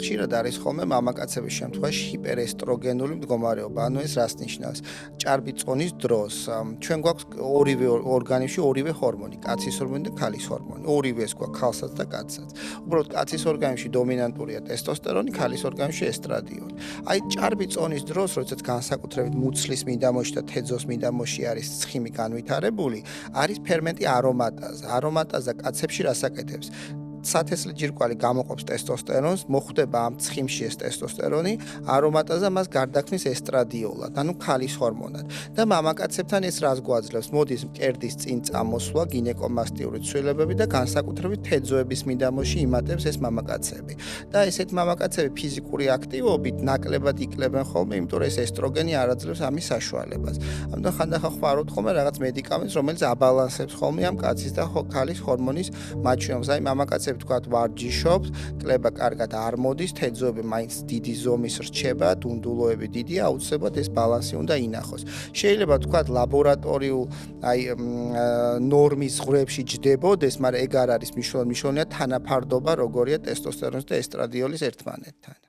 ხშირად არის ხოლმე მამაკაცების შემთხვევაში ჰიპერესტროგენული მდგომარეობა, ანუ ეს რას ნიშნავს? ჭარბი წონის დროს ჩვენ გვაქვს ორივე ორგანიზმში ორივე ჰორმონი, კაცის ჰორმონი და ქალის ჰორმონი. ორივეს გვაქვს ქალსაც და კაცსაც. უბრალოდ კაცის ორგანიზმში დომინანტურია ტესტოსტერონი, ქალის ორგანიზმში ესტრადიონი. აი ჭარბი წონის დროს, როდესაც განსაკუთრებით მუცლის მიდამოში და თეძოს მიდამოში არის ცხიმი განვითარებული, არის ფერმენტი არომატაზა. არომატაზა კაცებში რას აკეთებს? სათესლი ჯირკვალი გამოყოფს ტესტოსტერონს, მოხვდება ამ ცხიმში ეს ტესტოსტერონი, არომატაზა მას გარდაქმნის ესტრადიოლად, ანუ ქალის ჰორმონად. და მამაკაცებთან ეს რას გვაძლევს? მოდის მკერდის წინ წამოსვლა, გინეკომასტიური ცვლილებები და განსაკუთრებით თეძოების მიდამოში იმატებს ეს მამაკაცები. და ესეთ მამაკაცები ფიზიკური აქტივობით ნაკლებად იქლებენ ხოლმე, იმიტომ რომ ეს ესტროგენი არ აძლევს ამის საშუალებას. ამიტომ ხანდახან ხვარობთ ხოლმე რაღაც მედიკამენტს, რომელიც აბალანსებს ხოლმე ამ კაცის და ქალის ჰორმონის მაჩვენებს. აი მამაკაცები თქვათ ვარჯიშობს, კლება კარგად არ მოდის, თეძოები მაინც დიდი ზომის რჩება, დუნდულოები დიდია, აუცილებლად ეს ბალანსი უნდა ინახოს. შეიძლება თქვათ ლაბორატორიულ ნორმის ზღვრებში ჯდებოდეს, მაგრამ ეგ არ არის მნიშვნელოვანია თანაფარდობა, როგორია ტესტოსტერონის და ესტრადიოლის ერთმანეთთან.